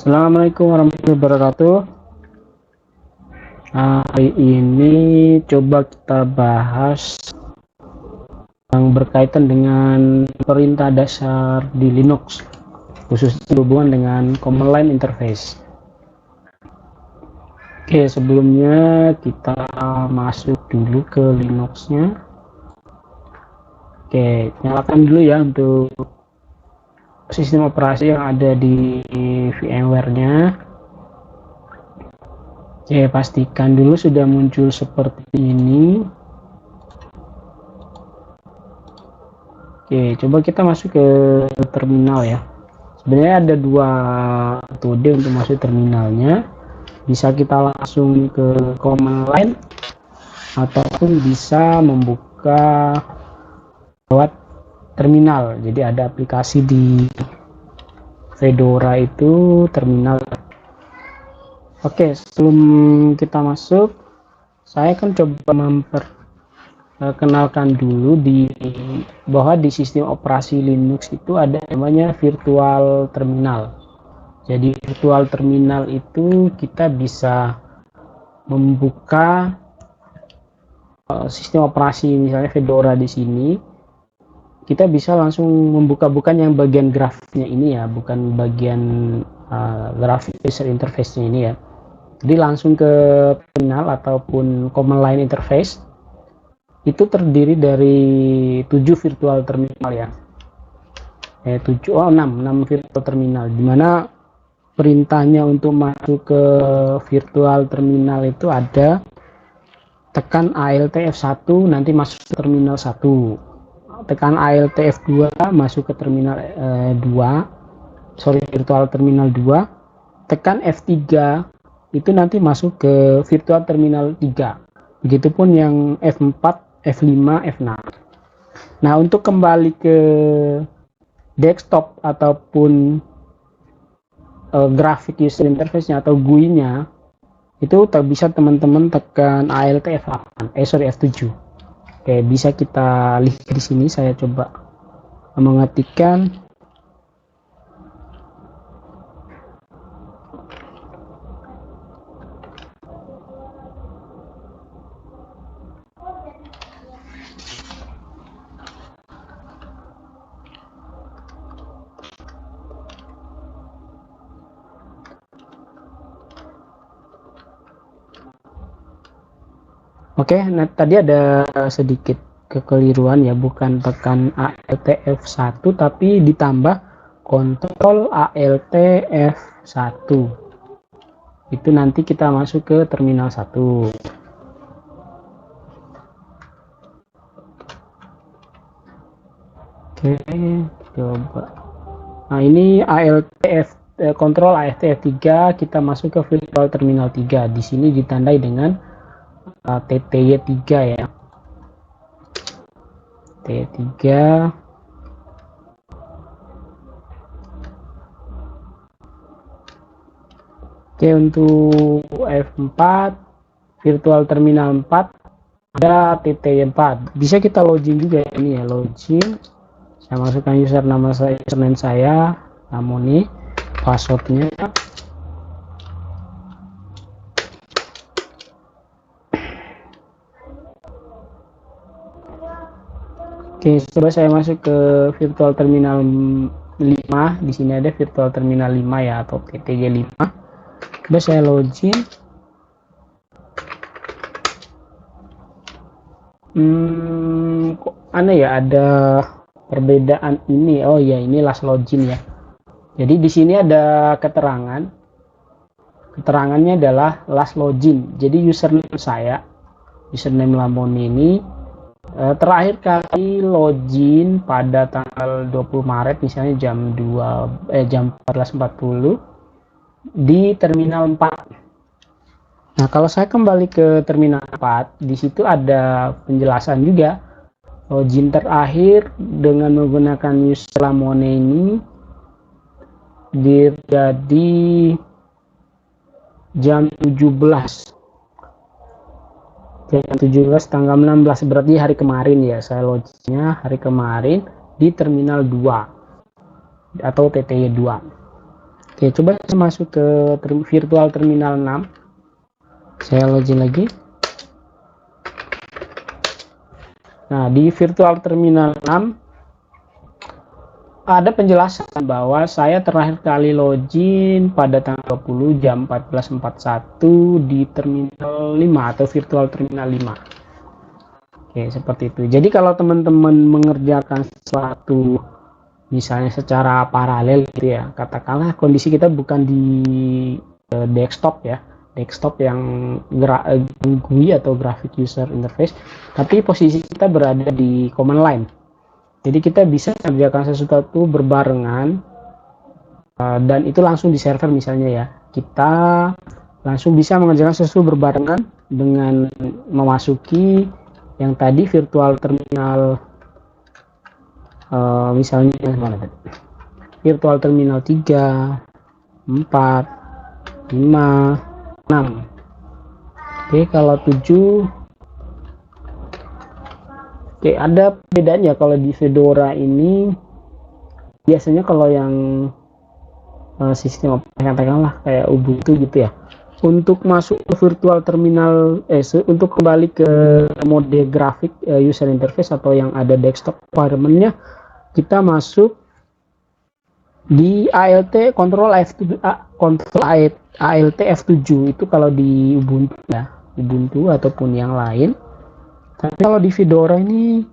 Assalamualaikum warahmatullahi wabarakatuh. Hari ini coba kita bahas yang berkaitan dengan perintah dasar di Linux, khususnya berhubungan dengan command line interface. Oke, sebelumnya kita masuk dulu ke Linuxnya. Oke, nyalakan dulu ya untuk sistem operasi yang ada di VMware-nya. Oke, pastikan dulu sudah muncul seperti ini. Oke, coba kita masuk ke terminal ya. Sebenarnya ada dua metode untuk masuk terminalnya. Bisa kita langsung ke command line ataupun bisa membuka lewat terminal. Jadi ada aplikasi di Fedora itu terminal. Oke, sebelum kita masuk, saya akan coba memperkenalkan dulu bahwa di sistem operasi Linux itu ada namanya virtual terminal. Jadi virtual terminal itu kita bisa membuka sistem operasi misalnya Fedora di sini. Kita bisa langsung membuka, bukan yang bagian grafiknya ini ya, bukan bagian grafik user interface-nya ini ya. Jadi langsung ke terminal ataupun command line interface itu terdiri dari 7 virtual terminal ya. 6 virtual terminal, dimana perintahnya untuk masuk ke virtual terminal itu ada tekan Alt F1 nanti masuk ke terminal 1, tekan Alt F2 masuk ke terminal virtual terminal 2, tekan F3 itu nanti masuk ke virtual terminal 3. Begitupun yang F4, F5, F6. Nah, untuk kembali ke desktop ataupun grafik user interface-nya atau GUI-nya, itu bisa teman-teman tekan Alt F7. Oke, bisa kita lihat di sini. Saya coba mengetikkan Oke, nah tadi ada sedikit kekeliruan ya, bukan tekan Alt F1 tapi ditambah Ctrl Alt F1. Itu nanti kita masuk ke terminal 1. Oke, coba. Nah, ini Ctrl Alt F3, kita masuk ke virtual terminal 3. Di sini ditandai dengan TTY3 ya. T3. Oke, untuk F4 virtual terminal 4 ada TTY4. Bisa kita login juga ini ya, login. Saya masukkan username saya, namun ini passwordnya. Oke, coba saya masuk ke virtual terminal 5. Di sini ada virtual terminal 5 ya, atau TTY5. Coba saya login. Kok aneh ya, ada perbedaan ini. Oh ya, ini last login ya. Jadi di sini ada keterangan. Keterangannya adalah last login. Jadi username Lamoni ini terakhir kali login pada tanggal 20 Maret misalnya jam 14.40 di terminal 4. Nah, kalau saya kembali ke terminal 4, di situ ada penjelasan juga. Login terakhir dengan menggunakan user Lamone ini jadi jam 17 tanggal 16, berarti hari kemarin ya. Saya loginnya hari kemarin di terminal 2 atau TTY2. Oke, coba saya masuk ke virtual terminal 6. Saya login lagi. Nah, di virtual terminal 6 ada penjelasan bahwa saya terakhir kali login pada tanggal 20 jam 14.41 di terminal 5 atau virtual terminal 5. Oke, seperti itu. Jadi kalau teman-teman mengerjakan sesuatu misalnya secara paralel gitu ya, katakanlah kondisi kita bukan di desktop ya, desktop yang GUI atau graphic user interface, tapi posisi kita berada di command line. Jadi kita bisa mengerjakan sesuatu berbarengan dan itu langsung di server misalnya ya, kita langsung bisa mengerjakan sesuatu berbarengan dengan memasuki yang tadi virtual terminal misalnya mana tadi? Virtual terminal 3, 4, 5, 6. Oke, kalau 7. Oke, ada bedanya kalau di Fedora ini. Biasanya kalau yang sistem katakanlah kayak Ubuntu gitu ya, untuk masuk ke virtual terminal untuk kembali ke mode grafik user interface atau yang ada desktop environment-nya, kita masuk di ALT Control F7, ALT F7 itu kalau di Ubuntu ya, Ubuntu ataupun yang lain. Tapi kalau di Fedora ini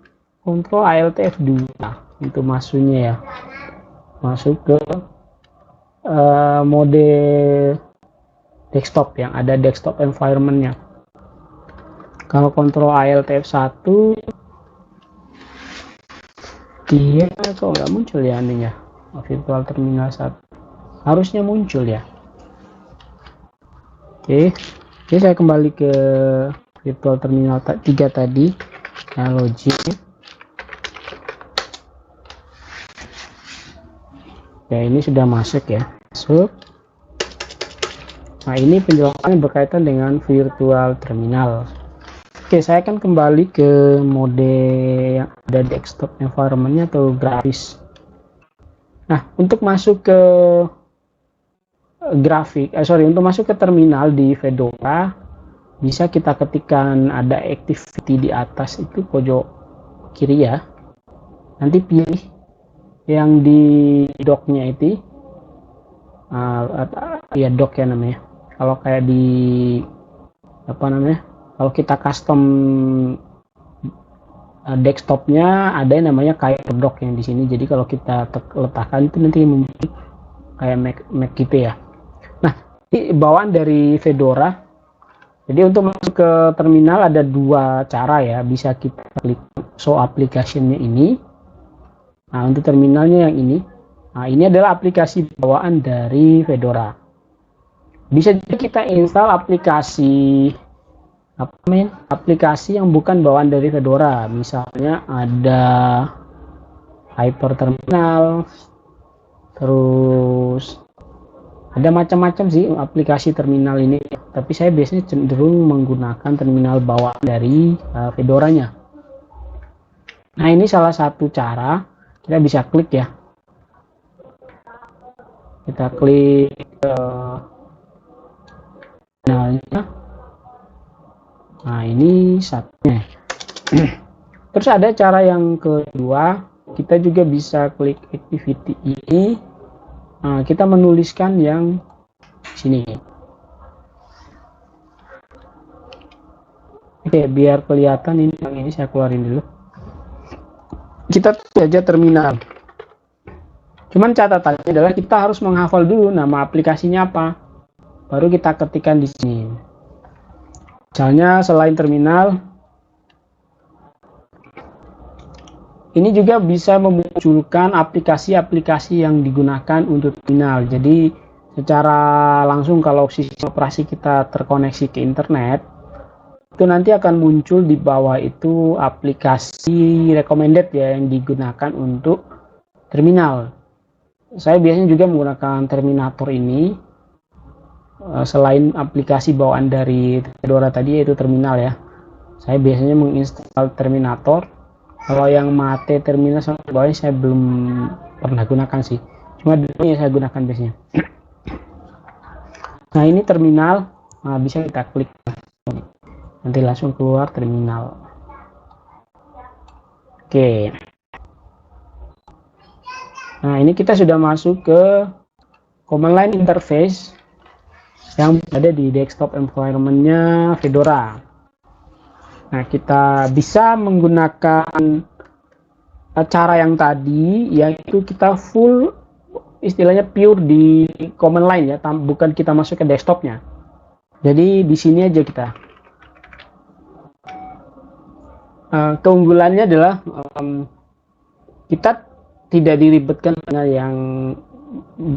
Control ALT F2 itu masuknya ya, masuk ke mode desktop yang ada desktop environment-nya. Kalau Control ALT F1 dia kok nggak muncul ya ininya, virtual terminal 1 harusnya muncul ya. Oke, saya kembali ke virtual terminal 3 tadi, nah login. Ya, ini sudah masuk ya, masuk. Nah, ini penjelasan berkaitan dengan virtual terminal. Oke, saya akan kembali ke mode yang ada desktop environment-nya atau grafis. Nah, untuk masuk ke untuk masuk ke terminal di Fedora, bisa kita ketikkan ada activity di atas itu pojok kiri ya. Nanti pilih yang di dock-nya itu, ya dock ya namanya. Kalau kayak di apa namanya? Kalau kita custom desktopnya ada yang namanya kayak dock yang di sini. Jadi kalau kita letakkan itu nanti muncul kayak Mac gitu ya. Nah, bawaan dari Fedora. Jadi untuk masuk ke terminal ada dua cara ya, bisa kita klik show application-nya ini. Nah, untuk terminalnya yang ini. Nah, ini adalah aplikasi bawaan dari Fedora. Bisa juga kita install aplikasi aplikasi yang bukan bawaan dari Fedora. Misalnya ada Hyperterminal, terus ada macam-macam sih aplikasi terminal ini, tapi saya biasanya cenderung menggunakan terminal bawaan dari Fedoranya. Nah, ini salah satu cara, kita bisa klik ya, kita klik nah ini satunya. Terus ada cara yang kedua, kita juga bisa klik activity ini. Nah, kita menuliskan yang sini. Oke, biar kelihatan ini yang ini saya keluarin dulu. Kita saja terminal. Cuman catatannya adalah kita harus menghafal dulu nama aplikasinya apa. Baru kita ketikkan di sini. Misalnya selain terminal, ini juga bisa memunculkan aplikasi-aplikasi yang digunakan untuk terminal. Jadi secara langsung kalau sistem operasi kita terkoneksi ke internet, itu nanti akan muncul di bawah itu aplikasi recommended ya yang digunakan untuk terminal. Saya biasanya juga menggunakan Terminator ini. Selain aplikasi bawaan dari Fedora tadi yaitu terminal ya, saya biasanya menginstal Terminator. Kalau yang Mate terminal sama bawahnya saya belum pernah gunakan sih, cuma dulu yang saya gunakan biasanya. Nah ini terminal, nah, bisa kita klik nanti langsung keluar terminal. Oke, nah ini kita sudah masuk ke command line interface yang ada di desktop environment-nya Fedora. Nah kita bisa menggunakan cara yang tadi, yaitu kita full istilahnya pure di command line ya, bukan kita masuk ke desktopnya. Jadi di sini aja kita. Keunggulannya adalah kita tidak diribetkan dengan yang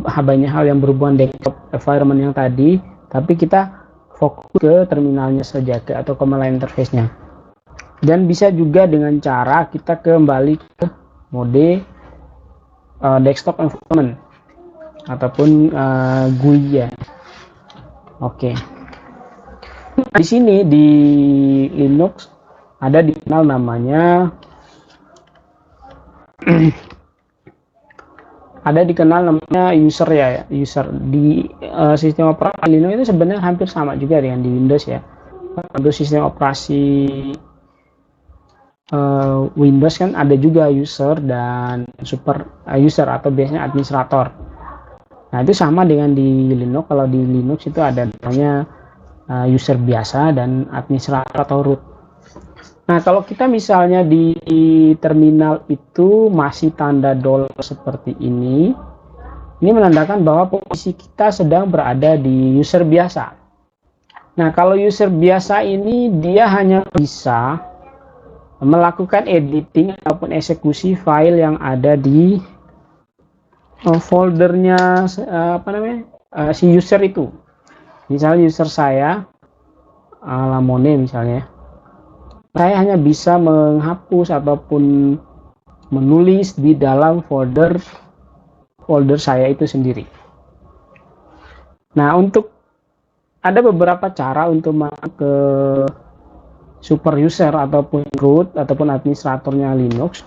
banyak hal yang berhubungan desktop environment yang tadi, tapi kita fokus ke terminalnya saja, atau command line interface-nya. Dan bisa juga dengan cara kita kembali ke mode desktop environment ataupun GUI ya. Oke. Di sini di Linux ada dikenal namanya user ya, user di sistem operasi Linux itu sebenarnya hampir sama juga dengan di Windows ya. Untuk sistem operasi Windows kan ada juga user dan super user atau biasanya administrator. Nah itu sama dengan di Linux. Kalau di Linux itu ada namanya user biasa dan administrator atau root. Nah kalau kita misalnya di terminal itu masih tanda dollar seperti ini menandakan bahwa posisi kita sedang berada di user biasa. Nah kalau user biasa ini dia hanya bisa melakukan editing ataupun eksekusi file yang ada di foldernya si user itu. Misalnya user saya Lamone misalnya, saya hanya bisa menghapus ataupun menulis di dalam folder saya itu sendiri. Nah untuk ada beberapa cara untuk masuk ke super user ataupun root ataupun administratornya Linux,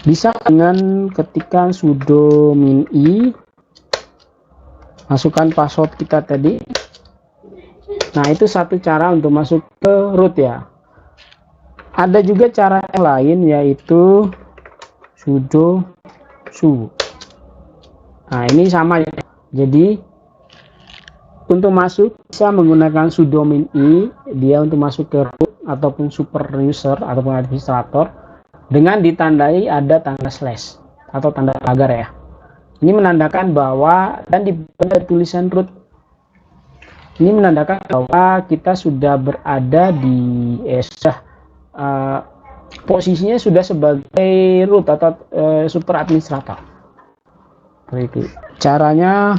bisa dengan ketikkan sudo min i, masukkan password kita tadi. Nah itu satu cara untuk masuk ke root ya. Ada juga cara yang lain, yaitu sudo su. Nah ini sama ya, jadi untuk masuk bisa menggunakan sudo min i, dia untuk masuk ke root ataupun super user ataupun administrator, dengan ditandai ada tanda slash atau tanda pagar ya. Ini menandakan bahwa, dan di tulisan root ini menandakan bahwa kita sudah berada di posisinya sudah sebagai root atau super administrator. Itu caranya.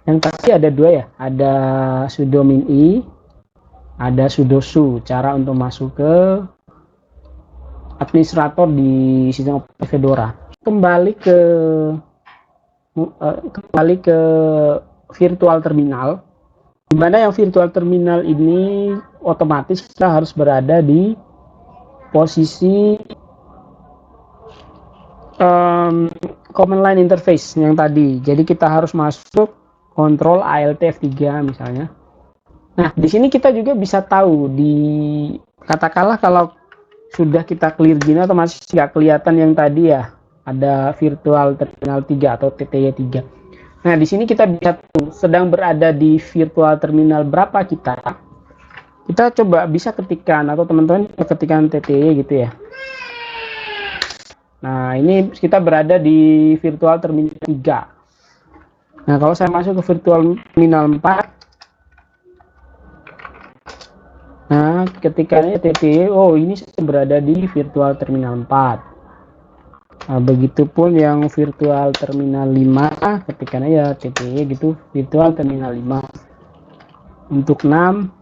Yang tadi ada dua ya, ada sudo min i, ada sudo su, cara untuk masuk ke administrator di sistem operasi Fedora. Kembali ke virtual terminal, dimana yang virtual terminal ini otomatis kita harus berada di posisi command line interface yang tadi. Jadi kita harus masuk Control Alt F3 misalnya. Nah, di sini kita juga bisa tahu, katakanlah kalau sudah kita clear gini otomatis nggak kelihatan yang tadi ya, ada virtual terminal 3 atau TTY 3. Nah, di sini kita bisa tahu sedang berada di virtual terminal berapa kita. Kita coba bisa ketikkan, atau teman-teman ketikkan TTY gitu ya. Nah, ini kita berada di virtual terminal 3. Nah, kalau saya masuk ke virtual terminal 4, nah ketikanya TTY, oh ini saya berada di virtual terminal 4. Nah, begitupun yang virtual terminal 5, ketikannya ya TTY gitu, virtual terminal 5. Untuk 6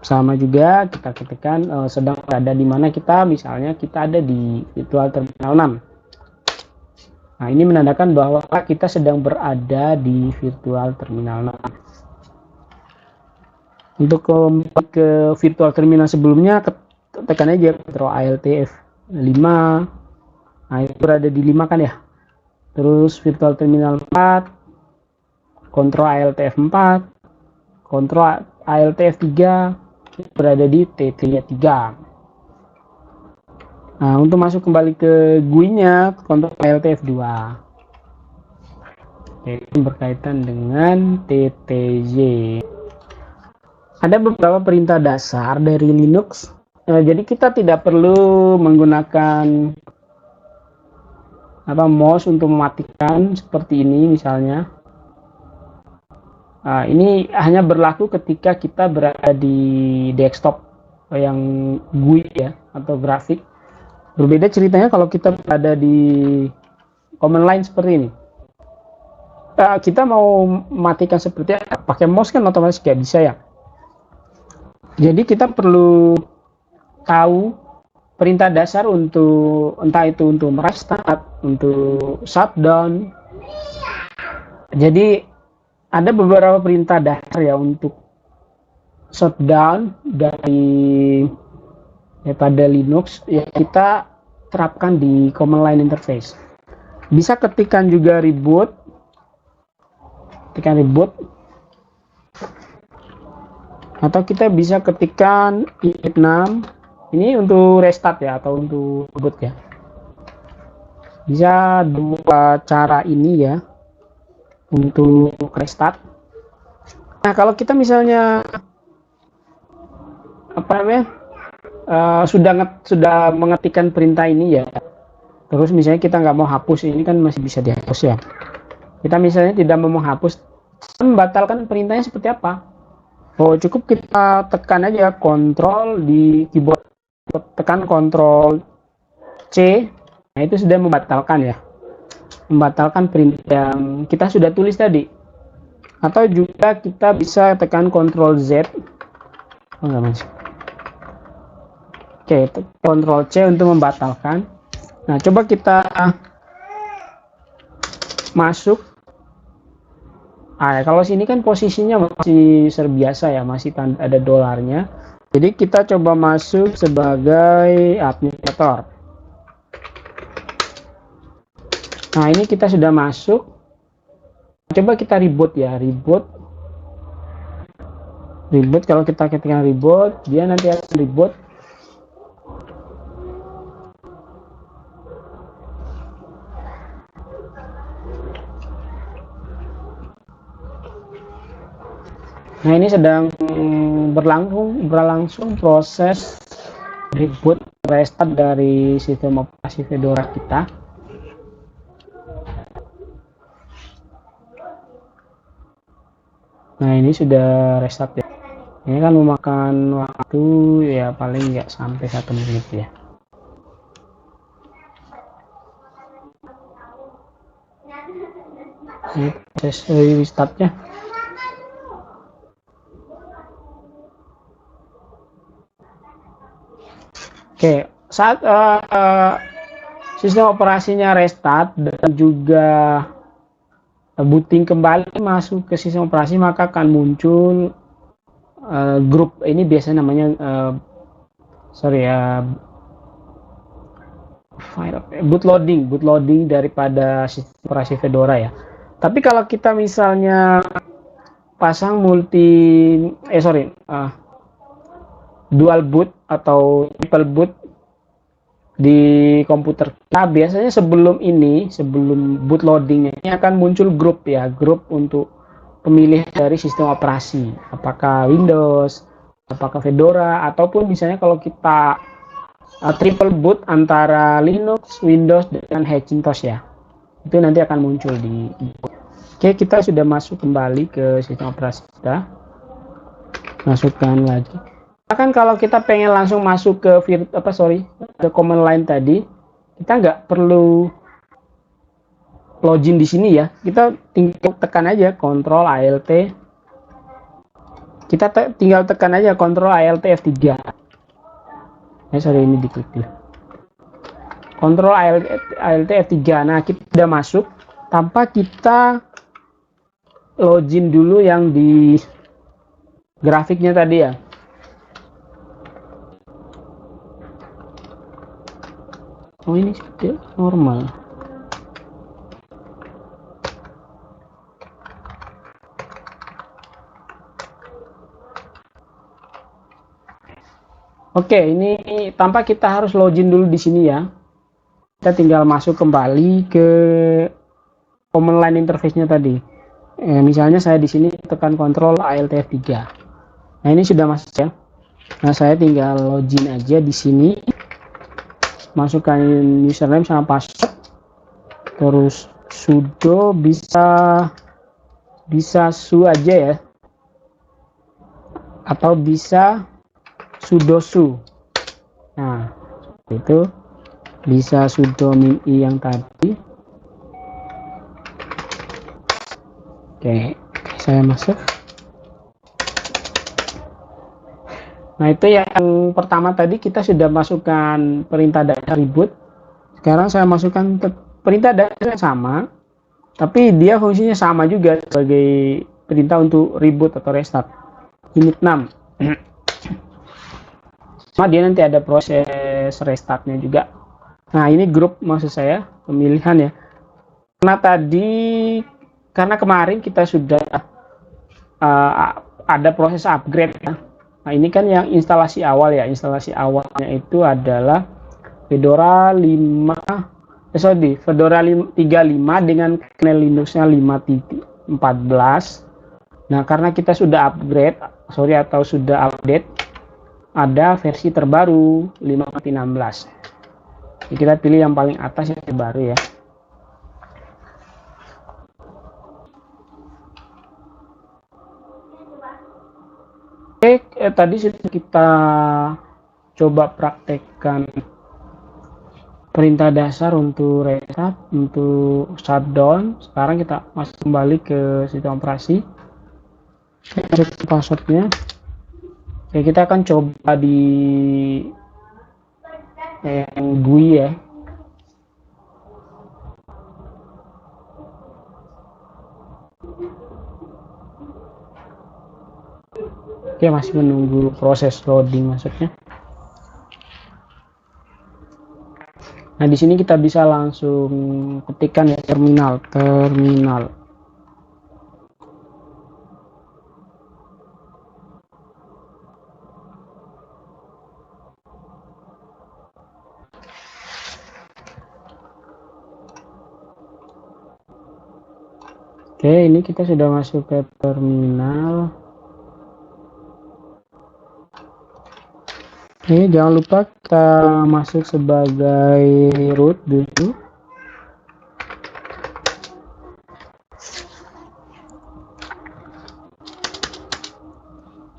sama juga, kita ketikkan sedang berada di mana kita, misalnya kita ada di virtual terminal 6. Nah, ini menandakan bahwa kita sedang berada di virtual terminal 6. Untuk ke virtual terminal sebelumnya, tekan aja Ctrl Alt F5. Nah, itu berada di 5 kan ya. Terus virtual terminal 4. kontrol ALT F4, kontrol ALT F3 berada di T3-nya 3. Nah, untuk masuk kembali ke GUI-nya, kontrol ALT F2. Ini berkaitan dengan TTY. Ada beberapa perintah dasar dari Linux. Jadi kita tidak perlu menggunakan mouse untuk mematikan seperti ini misalnya. Ini hanya berlaku ketika kita berada di desktop yang GUI ya atau grafik. Berbeda ceritanya kalau kita berada di command line seperti ini. Kita mau matikan seperti apa? Pakai mouse kan otomatis nggak bisa ya. Jadi kita perlu tahu perintah dasar untuk entah itu untuk merestart, untuk shutdown. Jadi ada beberapa perintah dasar ya untuk shutdown daripada Linux yang kita terapkan di command line interface. Bisa ketikkan juga reboot, atau kita bisa ketikkan i6. Ini untuk restart ya atau untuk reboot ya. Bisa dua cara ini ya untuk restart. Nah, kalau kita misalnya sudah mengetikkan perintah ini ya, terus misalnya kita nggak mau hapus, ini kan masih bisa dihapus ya. Kita misalnya tidak mau menghapus, membatalkan perintahnya seperti apa? Cukup kita tekan aja kontrol di keyboard, tekan kontrol C. Nah, itu sudah membatalkan ya, membatalkan perintah yang kita sudah tulis tadi. Atau juga kita bisa tekan kontrol Z. Oke, kontrol C untuk membatalkan. Nah, coba kita masuk. Kalau sini kan posisinya masih biasa ya, masih ada dolarnya. Jadi kita coba masuk sebagai administrator. Nah, ini kita sudah masuk. Coba kita reboot ya, reboot. Kalau kita ketikkan reboot, dia nanti akan reboot. Nah, ini sedang berlangsung proses reboot restart dari sistem operasi Fedora kita. Nah, ini sudah restart ya. Ini kan memakan waktu ya paling nggak sampai 1 menit ya. Ini proses restartnya. Oke, saat sistem operasinya restart dan juga booting kembali masuk ke sistem operasi, maka akan muncul grup ini biasanya namanya bootloading daripada sistem operasi Fedora ya. Tapi kalau kita misalnya pasang dual boot atau triple boot di komputer kita, biasanya sebelum bootloadingnya ini akan muncul grup untuk pemilih dari sistem operasi, apakah Windows, apakah Fedora, ataupun misalnya kalau kita triple boot antara Linux, Windows dengan Hackintosh ya, itu nanti akan muncul di. Oke, kita sudah masuk kembali ke sistem operasi kita, masukkan lagi. Kan kalau kita pengen langsung masuk ke command line tadi, kita nggak perlu login di sini ya. Kita tinggal tekan aja kontrol ALT. Kita tinggal tekan aja kontrol ALT F3. Ini diklik dulu. Kontrol ALT F3. Nah, kita sudah masuk tanpa kita login dulu yang di grafiknya tadi ya. Oh, ini sudah normal. Oke, ini tanpa kita harus login dulu di sini ya. Kita tinggal masuk kembali ke command line interface-nya tadi. Misalnya saya di sini tekan Ctrl Alt F3. Nah, ini sudah masuk ya. Nah, saya tinggal login aja di sini. Masukkan username sama password. Terus sudo bisa su aja ya. Atau bisa sudo su. Nah, itu bisa sudo min-i yang tadi. Oke, saya masuk. Nah, itu yang pertama tadi kita sudah masukkan perintah dasar reboot. Sekarang saya masukkan perintah dasar yang sama, tapi dia fungsinya sama juga sebagai perintah untuk reboot atau restart. Init 6. Sama dia nanti ada proses restartnya juga. Nah, ini grup maksud saya, pemilihan ya. Karena kemarin kita sudah ada proses upgrade ya. Nah, ini kan yang instalasi awal ya. Instalasi awalnya itu adalah Fedora 35 dengan kernel Linuxnya 5.14. Nah, karena kita sudah sudah update, ada versi terbaru 5.16. Kita pilih yang paling atas yang terbaru ya. Oke, tadi sudah kita coba praktekkan perintah dasar untuk restart, untuk shutdown. Sekarang kita masuk kembali ke sistem operasi. Masuk passwordnya. Oke, kita akan coba di GUI ya. Oke, masih menunggu proses loading masuknya. Nah, di sini kita bisa langsung ketikkan ya terminal. Oke, ini kita sudah masuk ke terminal. Oke, jangan lupa kita masuk sebagai root dulu.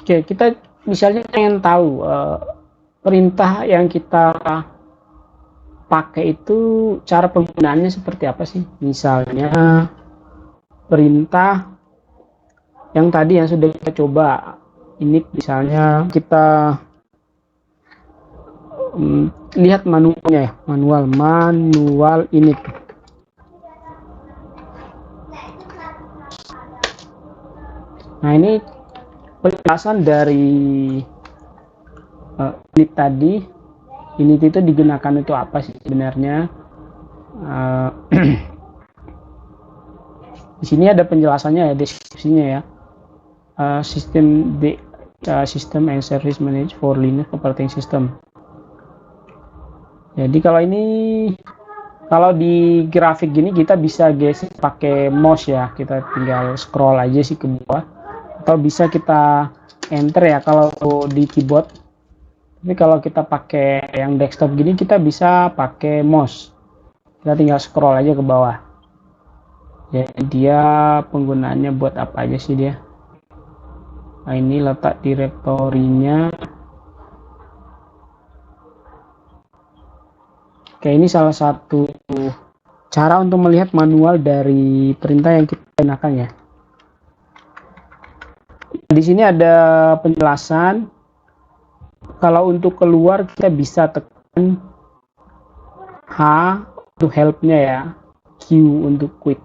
Oke, kita misalnya pengen tahu perintah yang kita pakai itu cara penggunaannya seperti apa sih? Misalnya perintah yang tadi yang sudah kita coba, ini misalnya kita lihat manualnya ya, manual init. Nah, ini penjelasan dari init tadi. Init itu digunakan untuk apa sih sebenarnya? Di sini ada penjelasannya ya, deskripsinya ya. System and Service Managed for Linux Operating System. Jadi kalau di grafik gini kita bisa geser pakai mouse ya, kita tinggal scroll aja sih ke bawah, atau bisa kita enter ya kalau di keyboard. Tapi kalau kita pakai yang desktop gini kita bisa pakai mouse, kita tinggal scroll aja ke bawah. Jadi dia penggunaannya buat apa aja sih dia. Nah, ini letak direktorinya. Oke, ini salah satu cara untuk melihat manual dari perintah yang kita gunakan ya. Di sini ada penjelasan. Kalau untuk keluar kita bisa tekan H untuk help-nya ya, Q untuk quit.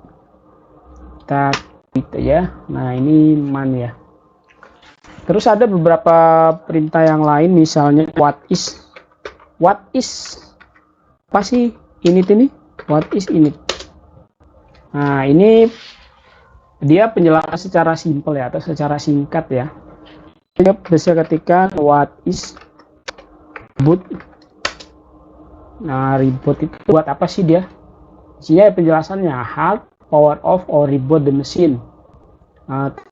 Kita quit aja. Nah, ini man ya. Terus ada beberapa perintah yang lain, misalnya what is apa sih init ini? What is init? Nah, ini dia penjelasan secara simpel ya, atau secara singkat ya. Kita bisa ketikkan what is reboot. Nah, reboot itu buat apa sih dia? Sini penjelasannya, halt, power off or reboot the machine.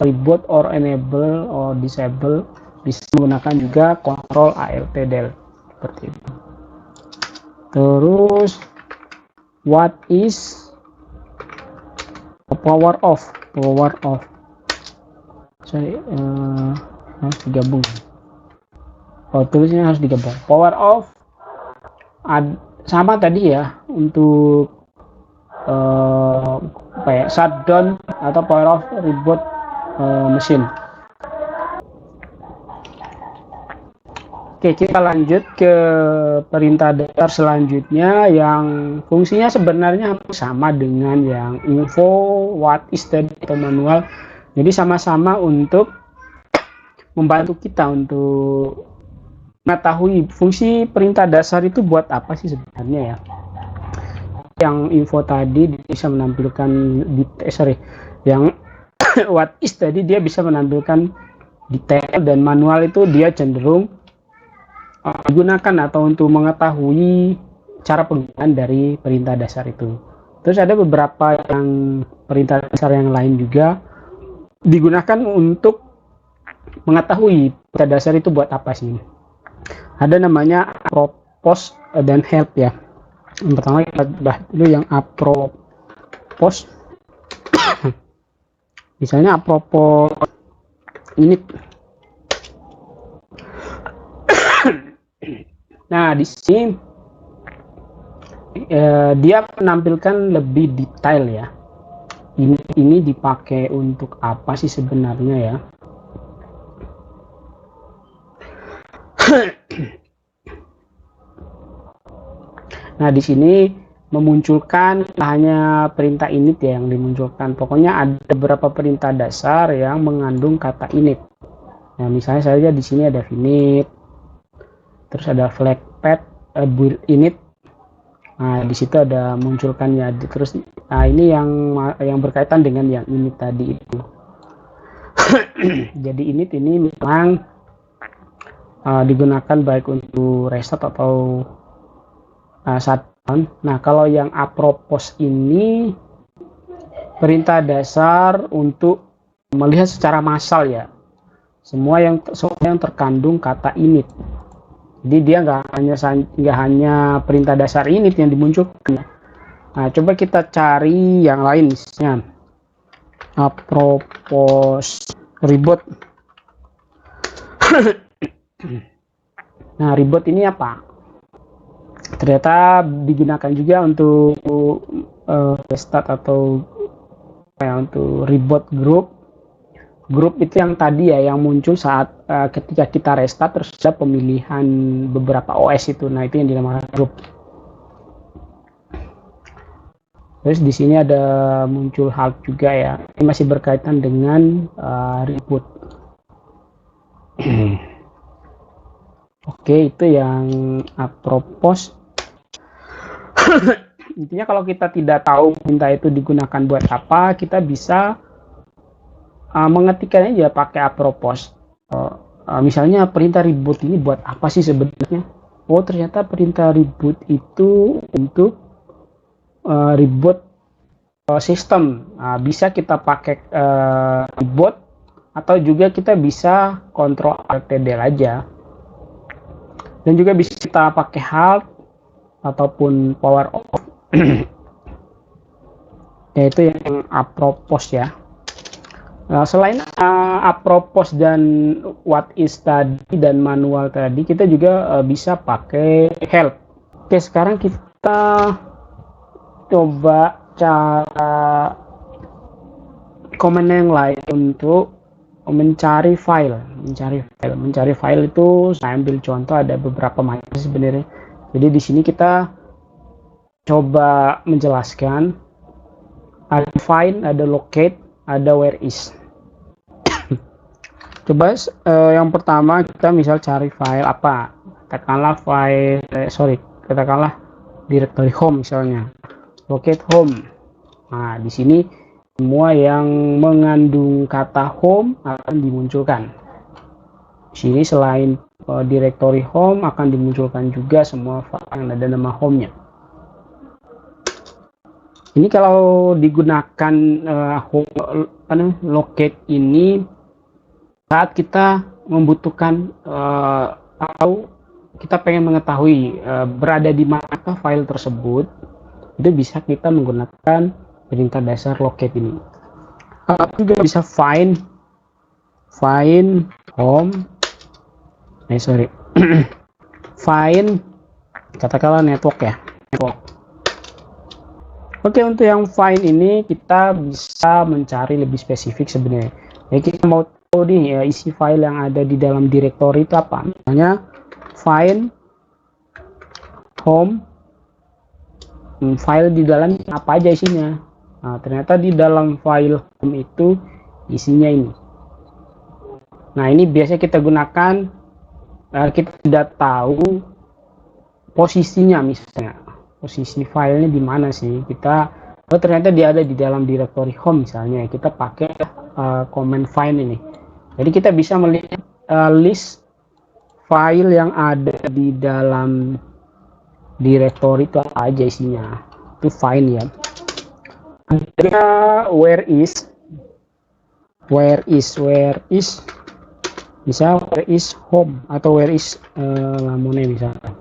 Reboot or enable or disable, bisa menggunakan juga kontrol alt del seperti itu. Terus what is power off? Sorry, harus digabung. Tulisnya harus digabung. Power off sama tadi ya, untuk shutdown atau power off reboot mesin. Oke, kita lanjut ke perintah dasar selanjutnya yang fungsinya sebenarnya sama dengan yang info, what is atau manual. Jadi sama-sama untuk membantu kita untuk mengetahui fungsi perintah dasar itu buat apa sih sebenarnya ya. Yang info tadi bisa menampilkan yang what is tadi dia bisa menampilkan detail, dan manual itu dia cenderung digunakan atau untuk mengetahui cara penggunaan dari perintah dasar itu. Terus ada beberapa yang perintah dasar yang lain juga digunakan untuk mengetahui perintah dasar itu buat apa sih. Ada namanya apropos dan help ya. Yang pertama kita bahas dulu yang apropos. Misalnya apropos ini. Nah, di sini dia menampilkan lebih detail ya. Ini dipakai untuk apa sih sebenarnya ya? Nah, di sini memunculkan hanya perintah init ya yang dimunculkan. Pokoknya ada beberapa perintah dasar yang mengandung kata init. Nah, misalnya saja di sini ada init, terus ada flag pad, build init. Nah, di situ ada munculkannya. Terus, nah ini yang berkaitan dengan yang init tadi itu. Jadi init ini memang digunakan baik untuk restart atau shutdown. Nah, kalau yang apropos ini perintah dasar untuk melihat secara massal ya, semua yang terkandung kata init. Jadi dia nggak hanya perintah dasar init yang dimunculkan. Nah, coba kita cari yang lain, misalnya apropos reboot. Nah, reboot ini apa? Ternyata digunakan juga untuk restart atau untuk reboot grup itu yang tadi ya, yang muncul saat ketika kita restart terus ada pemilihan beberapa OS itu. Nah, itu yang dinamakan grup. Terus di sini ada muncul halt juga ya. Ini masih berkaitan dengan reboot. Oke, itu yang apropos. Intinya kalau kita tidak tahu perintah itu digunakan buat apa, kita bisa mengetikkannya aja pakai apropos. Misalnya perintah reboot ini buat apa sih sebenarnya? Oh, ternyata perintah reboot itu untuk reboot sistem. Bisa kita pakai reboot atau juga kita bisa kontrol alt del aja. Dan juga bisa kita pakai halt ataupun power off. Yaitu yang apropos ya. Selain apropos dan what is tadi dan manual tadi, kita juga bisa pakai help. Oke, sekarang kita coba cara komen yang lain untuk mencari file. Mencari file itu saya ambil contoh, ada beberapa macam sebenarnya. Jadi di sini kita coba menjelaskan, ada find, ada locate, ada where is. Coba yang pertama kita misal cari file apa, katakanlah katakanlah directory home misalnya, locate home. Nah, di sini semua yang mengandung kata home akan dimunculkan. Di sini selain directory home akan dimunculkan juga semua file yang ada nama home-nya. Ini kalau digunakan locate ini saat kita membutuhkan atau kita pengen mengetahui berada di manakah file tersebut, itu bisa kita menggunakan perintah dasar locate ini. Juga bisa find home, find katakanlah network ya, network. Oke, untuk yang find ini kita bisa mencari lebih spesifik sebenarnya. Ya, kita mau tahu nih ya, isi file yang ada di dalam directory itu apa. Misalnya find home, file di dalam apa aja isinya. Nah, ternyata di dalam file home itu isinya ini. Nah, ini biasanya kita gunakan kita tidak tahu posisinya, misalnya posisi filenya di mana sih, kita ternyata dia ada di dalam directory home misalnya, kita pakai command find ini. Jadi kita bisa melihat list file yang ada di dalam directory itu apa aja isinya, itu find ya. Ada where is bisa where is home atau where is lamune misalnya,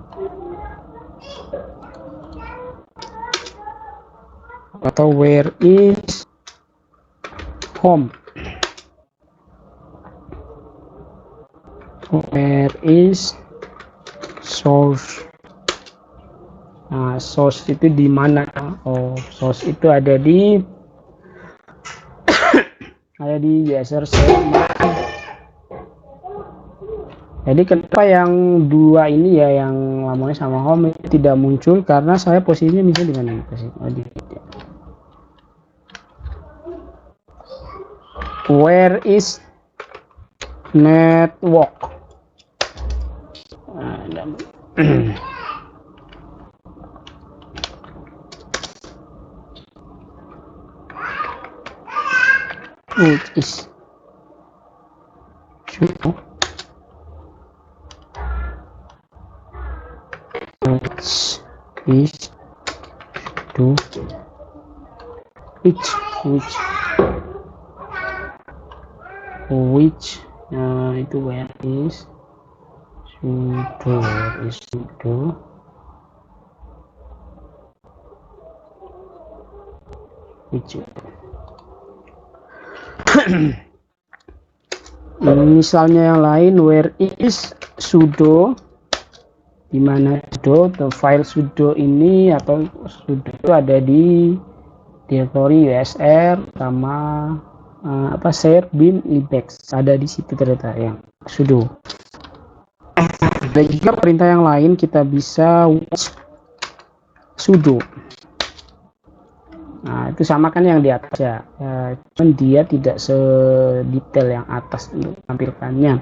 atau where is home, where is source. Nah, source itu di mana? Oh, source itu ada di user segment. Jadi kenapa yang dua ini ya, yang lamanya sama home itu tidak muncul, karena saya posisinya misalnya dengan ini posisi. Where is network? Which is sudo, which itu where is sudo which. Misalnya yang lain, where is sudo, di mana sudo, file sudo ini atau sudo itu ada di directory usr sama share bin ibex, ada di situ ternyata yang sudo. Dan juga perintah yang lain kita bisa sudo. Nah, itu sama kan yang di atas ya, cuman dia tidak sedetail yang atas untuk tampilkannya.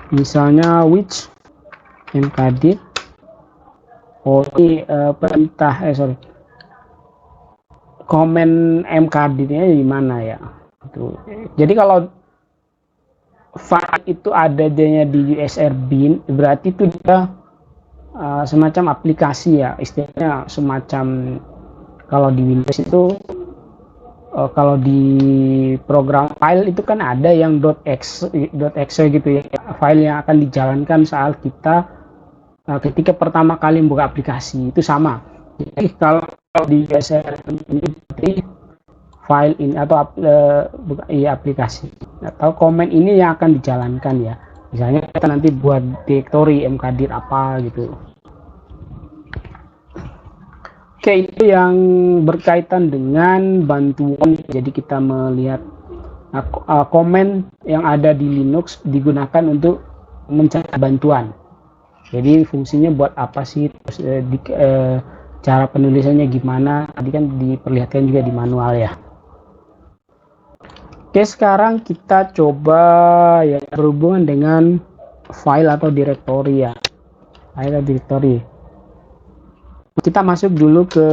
Misalnya which mkdir, ini perintah komen mkdir-nya di mana ya. Jadi kalau file itu adanya di usr bin, berarti itu dia semacam aplikasi ya, istilahnya semacam. Kalau di Windows itu kalau di program file itu kan ada yang .exe gitu ya, file yang akan dijalankan saat kita ketika pertama kali membuka aplikasi, itu sama. Jadi kalau di usr ini file ini atau aplikasi atau komen ini yang akan dijalankan ya, misalnya kita nanti buat directory mkdir apa gitu. Oke, itu yang berkaitan dengan bantuan. Jadi kita melihat komen yang ada di Linux digunakan untuk mencari bantuan. Jadi fungsinya buat apa sih, terus cara penulisannya gimana, tadi kan diperlihatkan juga di manual ya. Oke, sekarang kita coba yang berhubungan dengan file atau directory ya, file atau directory. Kita masuk dulu ke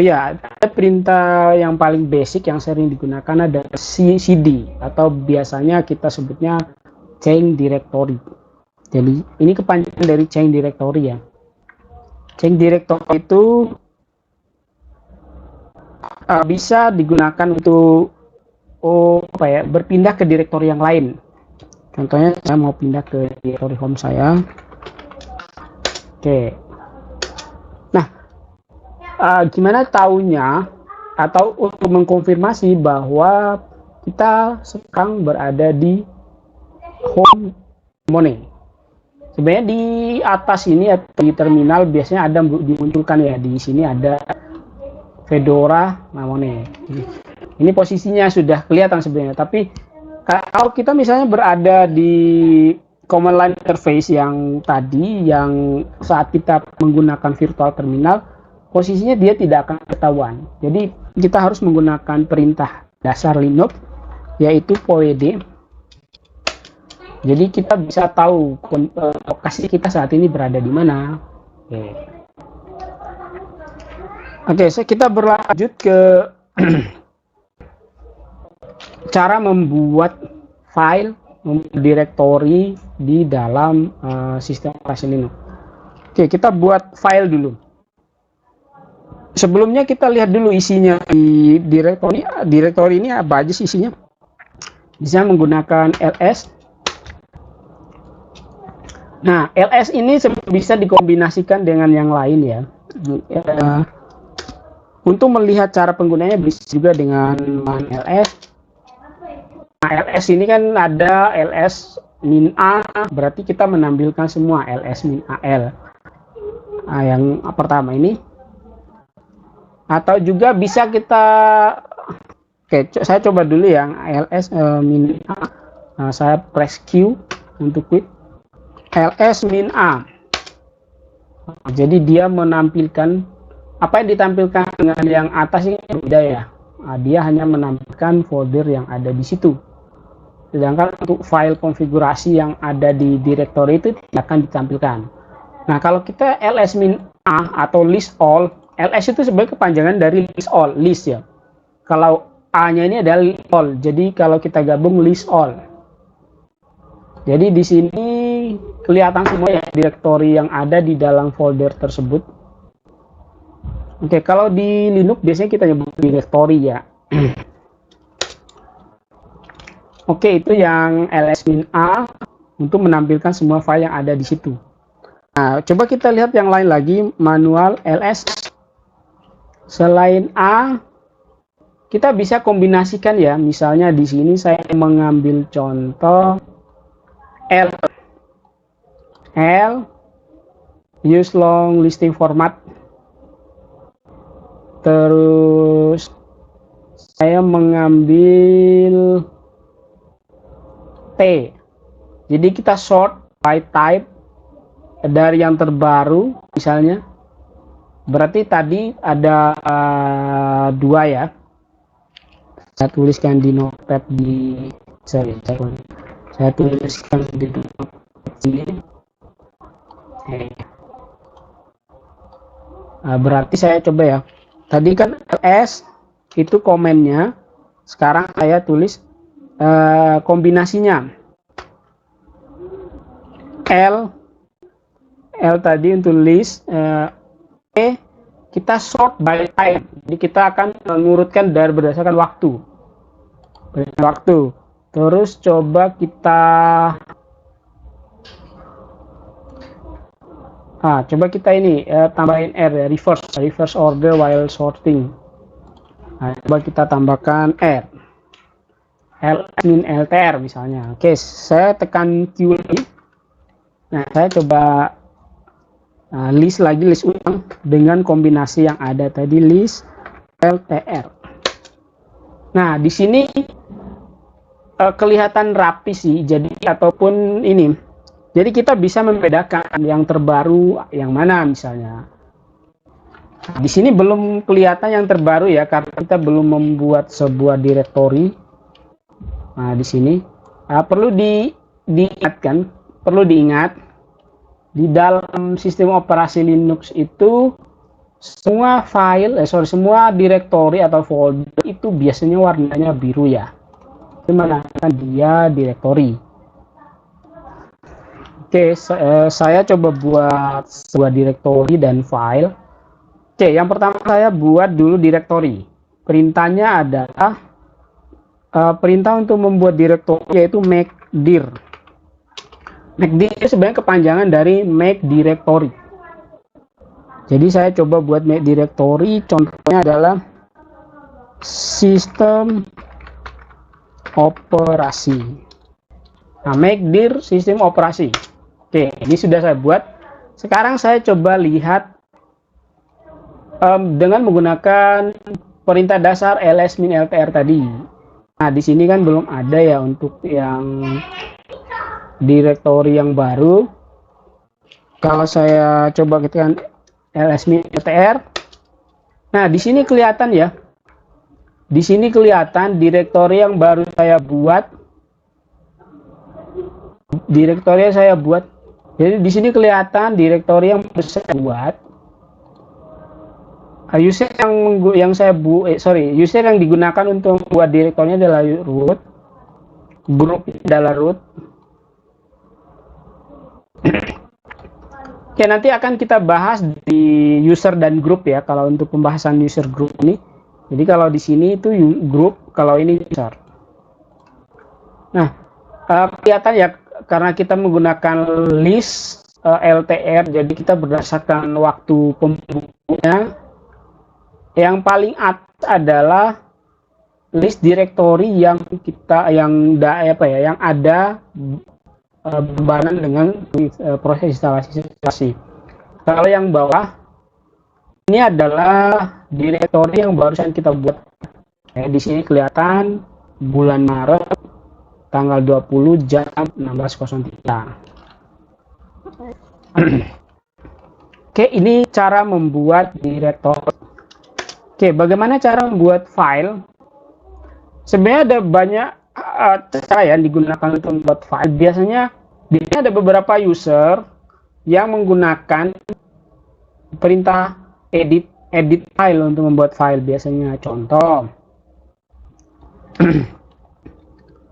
ada perintah yang paling basic yang sering digunakan, ada cd atau biasanya kita sebutnya change directory. Jadi ini kepanjangan dari change directory ya. Change directory itu bisa digunakan untuk berpindah ke direktori yang lain. Contohnya saya mau pindah ke direktori home saya. Oke. Nah, gimana taunya atau untuk mengkonfirmasi bahwa kita sekarang berada di home Mnemonic? Sebenarnya di atas ini atau di terminal biasanya ada dimunculkan ya, di sini ada Fedora Mnemonic. Ini posisinya sudah kelihatan sebenarnya, tapi kalau kita misalnya berada di command line interface yang tadi, yang saat kita menggunakan virtual terminal, posisinya dia tidak akan ketahuan. Jadi kita harus menggunakan perintah dasar Linux, yaitu poed. Jadi kita bisa tahu lokasi kita saat ini berada di mana. Oke, kita berlanjut ke cara membuat file direktori di dalam sistem operasi Linux. Oke, kita buat file dulu. Sebelumnya kita lihat dulu isinya di direktori ini apa aja sih isinya. Bisa menggunakan ls. Nah, ls ini bisa dikombinasikan dengan yang lain ya. Untuk melihat cara penggunanya bisa juga dengan ls. Nah, ls ini kan ada ls min a, berarti kita menampilkan semua ls min al. Nah, yang pertama ini. Atau juga bisa kita, saya coba dulu yang ls min a. Nah, saya press Q untuk quit. ls min a. Jadi dia menampilkan apa yang ditampilkan dengan yang atas ini beda ya. Nah, dia hanya menampilkan folder yang ada di situ. Sedangkan untuk file konfigurasi yang ada di direktori itu tidak akan ditampilkan. Nah, kalau kita ls min a atau list all, ls itu sebagai kepanjangan dari list all, list ya. Kalau a-nya ini adalah list all. Jadi kalau kita gabung list all. Jadi di sini kelihatan semua ya direktori yang ada di dalam folder tersebut. Oke, kalau di Linux biasanya kita nyebut direktori ya. Oke, itu yang ls min a untuk menampilkan semua file yang ada di situ. Nah, coba kita lihat yang lain lagi, manual ls. Selain a, kita bisa kombinasikan ya. Misalnya di sini saya mengambil contoh L use long listing format, terus saya mengambil T, jadi kita sort by type dari yang terbaru misalnya, berarti tadi ada dua ya, saya tuliskan di notepad di saya tuliskan di sini. Nah, berarti saya coba ya. Tadi kan ls itu komennya, sekarang saya tulis kombinasinya. L tadi untuk list, kita sort by time. Jadi kita akan mengurutkan dari berdasarkan waktu. Terus coba kita ini tambahin R ya, reverse order while sorting. Nah, coba kita tambahkan R. min ltr misalnya. Oke, saya tekan Q lagi. Nah, saya coba list ulang dengan kombinasi yang ada tadi, list ltr. Nah, di sini kelihatan rapi sih, jadi ataupun ini. Jadi kita bisa membedakan yang terbaru yang mana misalnya. Nah, di sini belum kelihatan yang terbaru ya, karena kita belum membuat sebuah direktori. Nah, di sini perlu diingat di dalam sistem operasi Linux itu semua semua direktori atau folder itu biasanya warnanya biru ya. Itu menandakan dia direktori. Oke, saya coba buat sebuah directory dan file. Oke, yang pertama saya buat dulu directory. Perintahnya adalah perintah untuk membuat directory yaitu make dir. Make dir sebenarnya kepanjangan dari make directory. Jadi saya coba buat make directory, contohnya adalah sistem operasi. Nah, make dir sistem operasi. Oke, ini sudah saya buat. Sekarang saya coba lihat dengan menggunakan perintah dasar ls-ltr tadi. Nah, di sini kan belum ada ya untuk yang directory yang baru. Kalau saya coba ketikkan ls-ltr, nah di sini kelihatan ya. Di sini kelihatan directory yang baru saya buat. Directory saya buat. Jadi di sini kelihatan directory yang saya buat. User user yang digunakan untuk membuat directory adalah root. Group adalah root. Oke, nanti akan kita bahas di user dan group ya. Kalau untuk pembahasan user group ini. Jadi kalau di sini itu group, kalau ini user. Nah, kelihatan ya, karena kita menggunakan list LTR, jadi kita berdasarkan waktu pembukunya. Yang paling atas adalah list directory yang ada berbarengan dengan proses instalasi. Kalau yang bawah ini adalah directory yang barusan kita buat. Di sini kelihatan bulan Maret tanggal 20 jam 16.03. Oke, ini cara membuat directory. Oke, bagaimana cara membuat file? Sebenarnya ada banyak cara yang digunakan untuk membuat file. Biasanya ada beberapa user yang menggunakan perintah edit file untuk membuat file. Biasanya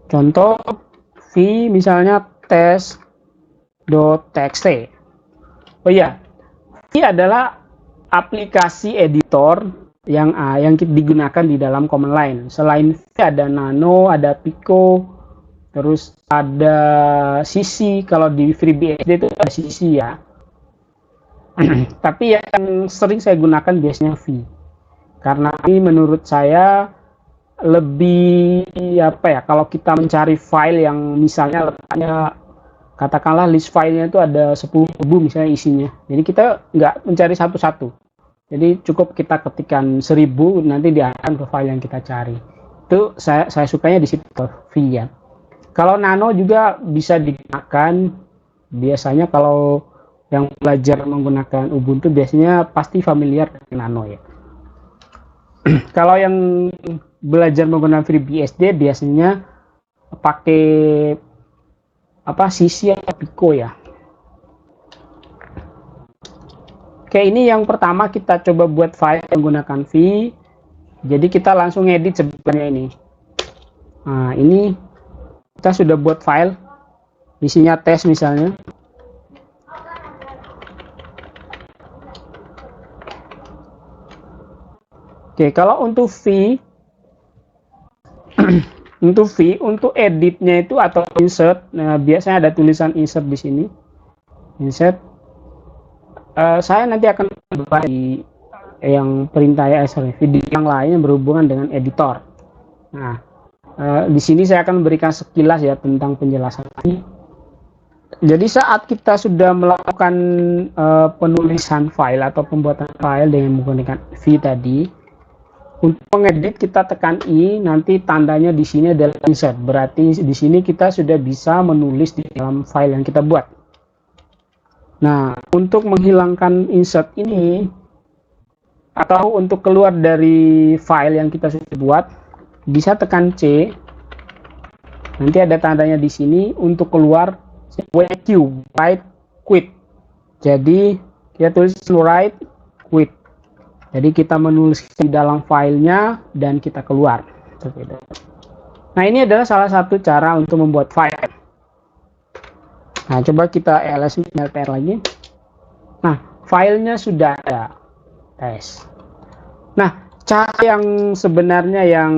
contoh v misalnya test.txt. Oh iya, v adalah aplikasi editor yang digunakan di dalam command line. Selain v ada nano, ada pico, terus ada cc. Kalau di FreeBSD itu ada cc ya. Tapi yang sering saya gunakan biasanya v, karena ini menurut saya lebih kalau kita mencari file yang misalnya letaknya, katakanlah list filenya itu ada 10.000 misalnya isinya, jadi kita nggak mencari satu-satu, jadi cukup kita ketikkan 1000, nanti diarahkan ke file yang kita cari. Itu saya sukanya di situ v ya. Kalau nano juga bisa digunakan. Biasanya kalau yang belajar menggunakan Ubuntu biasanya pasti familiar dengan nano ya. Kalau yang belajar menggunakan FreeBSD biasanya pakai cc atau pico ya. Oke, ini yang pertama kita coba buat file menggunakan v. Jadi kita langsung edit sebenarnya ini. Nah, ini kita sudah buat file, isinya tes misalnya. Oke, kalau untuk v untuk editnya itu atau insert, nah, biasanya ada tulisan insert di sini. Insert. Saya nanti akan bahas di yang perintah video yang lain yang berhubungan dengan editor. Nah, di sini saya akan memberikan sekilas ya tentang penjelasan ini. Jadi saat kita sudah melakukan penulisan file atau pembuatan file dengan menggunakan v tadi, untuk mengedit kita tekan I, nanti tandanya di sini adalah insert. Berarti di sini kita sudah bisa menulis di dalam file yang kita buat. Nah, untuk menghilangkan insert ini atau untuk keluar dari file yang kita sudah buat, bisa tekan C. Nanti ada tandanya di sini untuk keluar, WQ, write quit. Jadi kita tulis write quit. Jadi kita menulis di dalam filenya dan kita keluar. Nah, ini adalah salah satu cara untuk membuat file. Nah, coba kita ls LTR lagi. Nah, filenya sudah ada. Tes. Nah, cara yang sebenarnya yang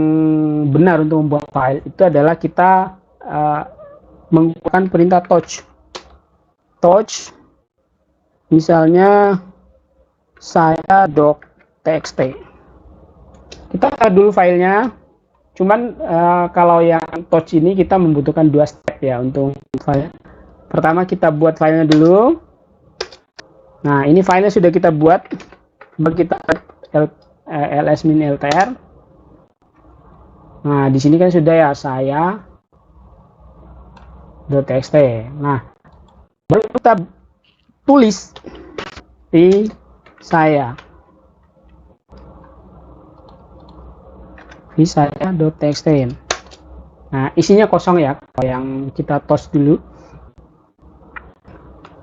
benar untuk membuat file itu adalah kita menggunakan perintah touch misalnya saya doc.txt. Kita lihat dulu filenya. Cuman kalau yang touch ini kita membutuhkan 2 step ya untuk file. Pertama kita buat filenya dulu. Nah, ini filenya sudah kita buat. Coba kita ls-ltr. Nah, di sini kan sudah ya saya .txt. Nah, baru kita tulis di saya .txt. Nah, isinya kosong ya, yang kita toast dulu.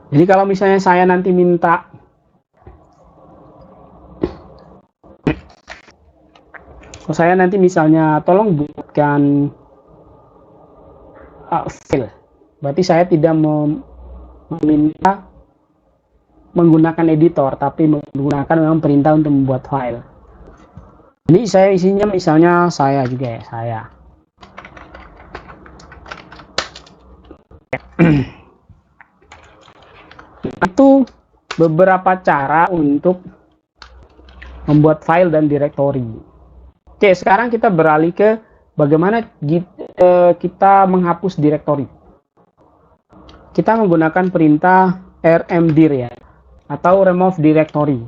Jadi kalau misalnya saya nanti minta misalnya tolong buatkan file, berarti saya tidak meminta menggunakan editor, tapi menggunakan memang perintah untuk membuat file. Jadi saya isinya misalnya saya juga ya, saya. Itu beberapa cara untuk membuat file dan directory. Oke, sekarang kita beralih ke bagaimana kita menghapus directory. Kita menggunakan perintah rmdir ya, atau remove directory.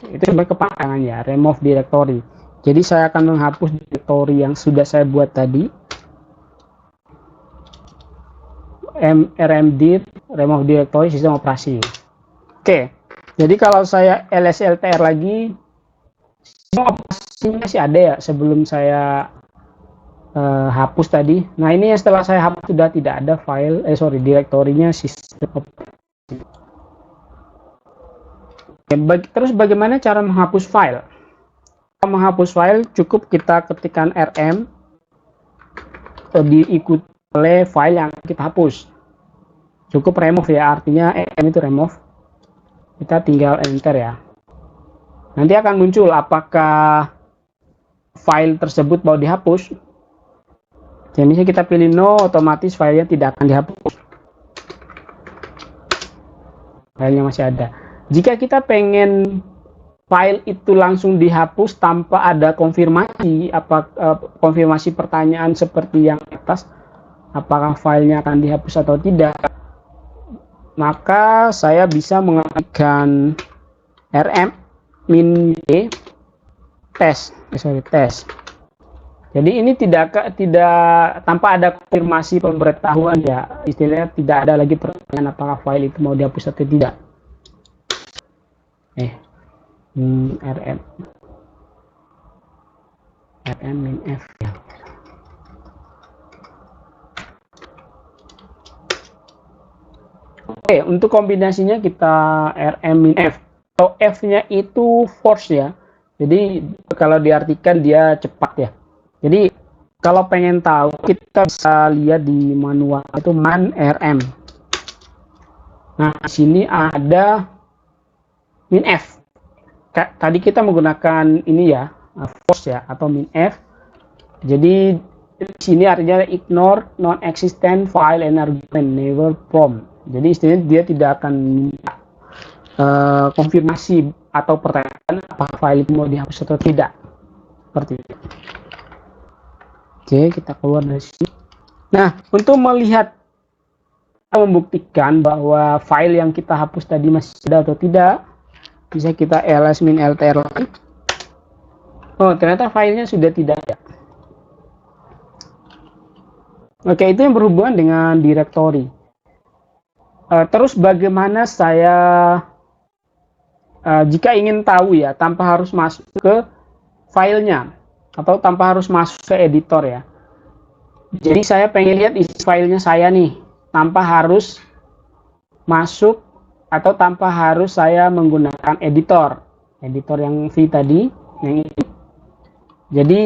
Itu sebagai kepanjangan ya, remove directory. Jadi saya akan menghapus directory yang sudah saya buat tadi. rmdir remove directory sistem operasi. Oke, jadi kalau saya ls-ltr lagi, semua operasinya masih ada ya sebelum saya hapus tadi. Nah, ini yang setelah saya hapus sudah tidak ada file, directory-nya sistem operasi. Terus bagaimana cara menghapus file? Menghapus file cukup kita ketikkan rm diikuti oleh file yang kita hapus. Cukup remove ya, artinya rm itu remove. Kita tinggal enter ya. Nanti akan muncul apakah file tersebut mau dihapus. Jadi misalnya kita pilih no, otomatis filenya tidak akan dihapus. Filenya masih ada. Jika kita pengen file itu langsung dihapus tanpa ada konfirmasi, konfirmasi pertanyaan seperti yang atas, apakah filenya akan dihapus atau tidak, maka saya bisa mengetikkan rm-e test. Jadi ini tidak tanpa ada konfirmasi pemberitahuan ya, istilahnya tidak ada lagi pertanyaan apakah file itu mau dihapus atau tidak. rm-f ya. Oke, untuk kombinasinya kita rm-f. Kalau f-nya itu force ya. Jadi kalau diartikan dia cepat ya. Jadi kalau pengen tahu kita bisa lihat di manual itu man rm. Nah, di sini ada min-f. Tadi kita menggunakan ini ya, force ya, atau min-f. Jadi di sini artinya ignore non-existent file and argument never prompt. Jadi istilahnya dia tidak akan minta konfirmasi atau pertanyaan apakah file itu mau dihapus atau tidak. Seperti itu. Oke, kita keluar dari sini. Nah, untuk melihat membuktikan bahwa file yang kita hapus tadi masih ada atau tidak, bisa kita ls-ltr lagi. Oh, ternyata filenya sudah tidak ada. Oke, itu yang berhubungan dengan directory. Terus bagaimana saya jika ingin tahu ya, tanpa harus masuk ke filenya atau tanpa harus masuk ke editor ya. Jadi saya pengen lihat isi filenya saya nih, tanpa harus masuk atau tanpa harus saya menggunakan editor yang V tadi, yang ini. Jadi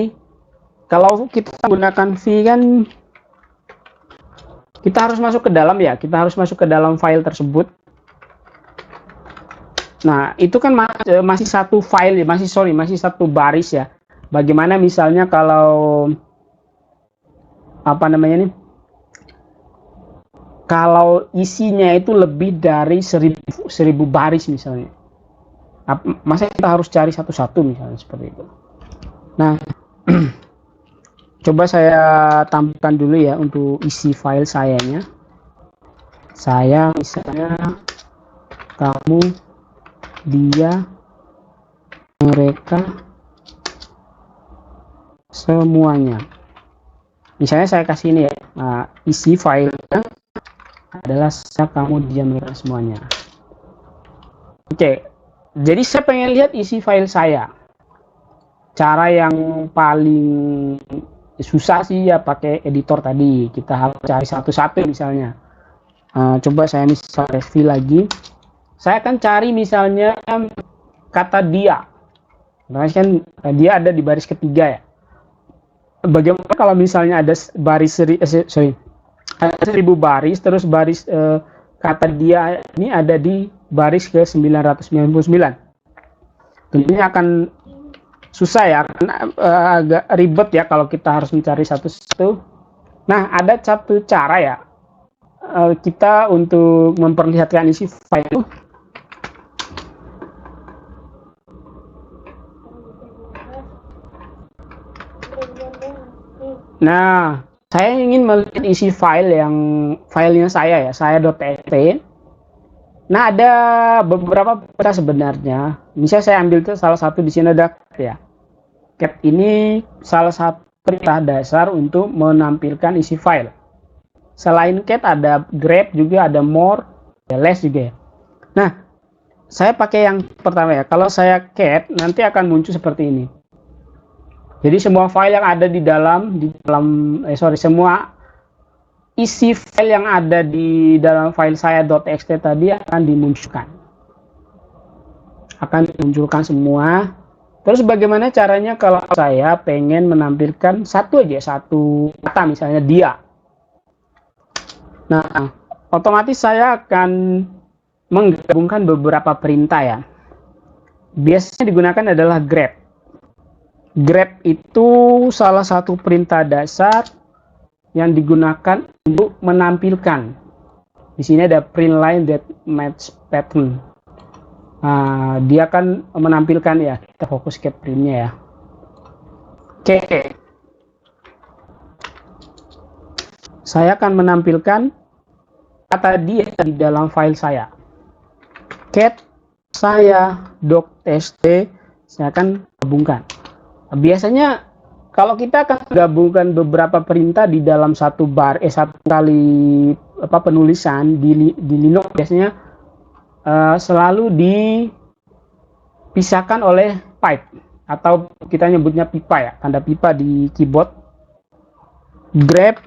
kalau kita menggunakan V kan Kita harus masuk ke dalam ya, kita harus masuk ke dalam file tersebut. Nah, itu kan masih satu file ya, masih satu baris ya. Bagaimana misalnya kalau apa namanya nih? Kalau isinya itu lebih dari 1000 baris misalnya. Masa kita harus cari satu-satu misalnya seperti itu. Nah, coba saya tampilkan dulu ya untuk isi file sayanya. Saya misalnya kamu, dia, mereka, semuanya. Misalnya saya kasih ini ya, isi filenya adalah saya, kamu, dia, mereka, semuanya. Oke, jadi saya pengen lihat isi file saya. Cara yang paling susah sih ya pakai editor tadi. Kita harus cari satu-satu misalnya. Coba saya misal review lagi. Saya akan cari misalnya kata dia. Nah, kan dia ada di baris ketiga ya. Bagaimana kalau misalnya ada baris 1000 baris, terus baris kata dia ini ada di baris ke 999. Tentunya akan susah ya, agak ribet ya kalau kita harus mencari satu-satu. Nah, ada satu cara ya kita untuk memperlihatkan isi file itu. Nah, saya ingin melihat isi filenya saya ya, saya.txt. Nah, ada beberapa perintah sebenarnya. Misalnya saya ambil ke salah satu di sini ada cat ya. Cat ini salah satu perintah dasar untuk menampilkan isi file. Selain cat ada grep juga, ada more, ada less juga ya. Nah, saya pakai yang pertama ya. Kalau saya cat nanti akan muncul seperti ini. Jadi semua file yang ada semua isi file yang ada di dalam file saya.txt tadi akan dimunculkan. Akan dimunculkan semua. Terus bagaimana caranya kalau saya pengen menampilkan satu kata misalnya dia. Nah, otomatis saya akan menggabungkan beberapa perintah ya. Biasanya digunakan adalah grep. Grep itu salah satu perintah dasar yang digunakan untuk menampilkan. Di sini ada print line that match pattern. Dia akan menampilkan ya. Kita fokus ke printnya ya. Oke. Saya akan menampilkan kata dia di dalam file saya. Cat saya.txt saya akan gabungkan. Biasanya kalau kita akan gabungkan beberapa perintah di dalam satu kali penulisan di Linux biasanya selalu dipisahkan oleh pipe atau kita nyebutnya pipa ya, tanda pipa di keyboard. Grep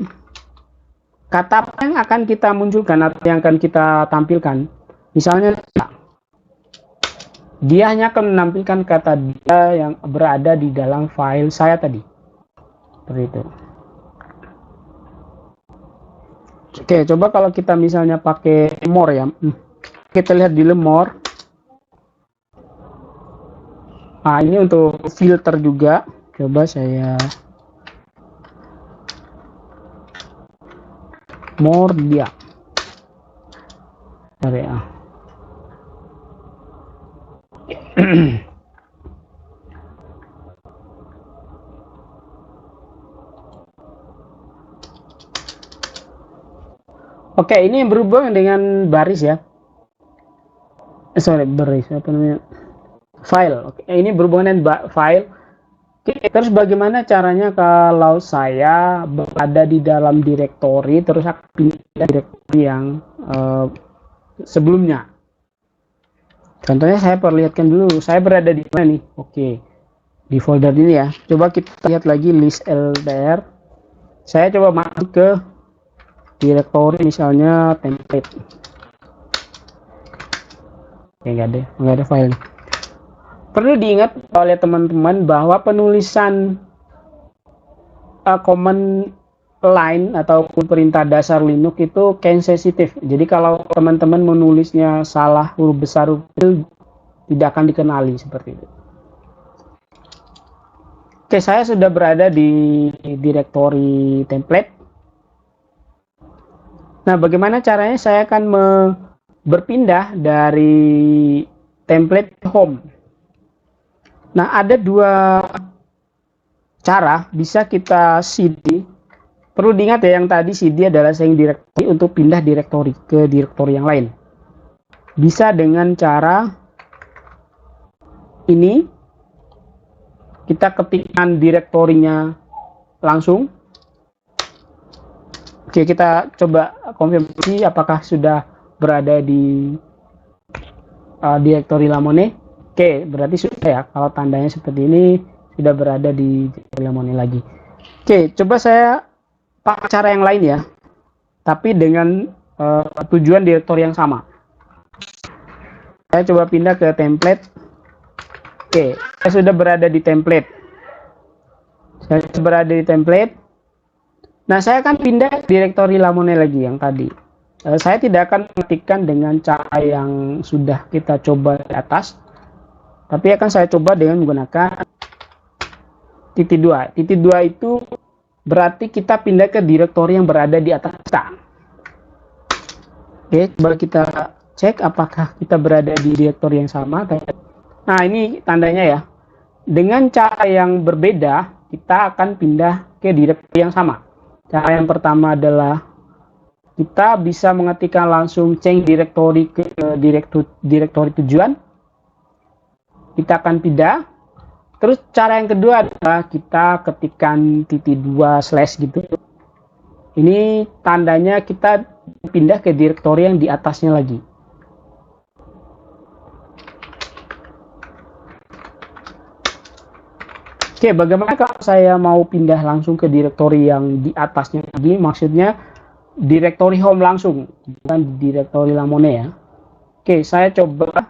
kata apa yang akan kita munculkan atau yang akan kita tampilkan. Misalnya dia hanya akan menampilkan kata dia yang berada di dalam file saya tadi. Seperti itu. Oke, coba kalau kita misalnya pakai more ya. Kita lihat di more. Ini untuk filter juga. Coba saya more dia. Cari ya. Oke, ini berhubungan dengan baris ya. Baris apa namanya? File. Oke, ini berhubungan dengan file. Oke, terus bagaimana caranya kalau saya berada di dalam direktori terus aku pindah direktori yang sebelumnya? Contohnya saya perlihatkan dulu, saya berada di mana nih? Oke, di folder ini ya. Coba kita lihat lagi list LDR. Saya coba masuk ke direktori misalnya template. Oke, nggak ada file. Perlu diingat oleh teman-teman bahwa penulisan command line ataupun perintah dasar Linux itu cache sensitif. Jadi kalau teman-teman menulisnya salah huruf besar huruf kecil tidak akan dikenali seperti itu. Oke, saya sudah berada di direktori template. Nah, bagaimana caranya saya akan berpindah dari template ke home. Nah, ada dua cara bisa kita cd. Perlu diingat ya, yang tadi cd adalah saying directory untuk pindah direktori ke direktori yang lain. Bisa dengan cara ini, kita ketikkan direktorinya langsung. Oke, kita coba konfirmasi apakah sudah berada di direktori Lamone. Oke, berarti sudah ya. Kalau tandanya seperti ini, sudah berada di direktori Lamone lagi. Oke, coba saya pakai cara yang lain ya, tapi dengan tujuan direktori yang sama. Saya coba pindah ke template. Oke, saya sudah berada di template. Nah, saya akan pindah direktori Lamone lagi yang tadi. Saya tidak akan mengetikkan dengan cara yang sudah kita coba di atas, tapi akan saya coba dengan menggunakan titik 2. Titik 2 itu berarti kita pindah ke direktori yang berada di atas kita. Oke, coba kita cek apakah kita berada di direktori yang sama. Nah, ini tandanya ya. Dengan cara yang berbeda, kita akan pindah ke direktori yang sama. Cara yang pertama adalah kita bisa mengetikkan langsung change directory ke direktori tujuan. Kita akan pindah. Terus cara yang kedua adalah kita ketikkan titik 2 slash gitu. Ini tandanya kita pindah ke direktori yang di atasnya lagi. Oke, bagaimana kalau saya mau pindah langsung ke direktori yang di atasnya lagi? Maksudnya direktori home langsung, bukan direktori Lamone ya. Oke, saya coba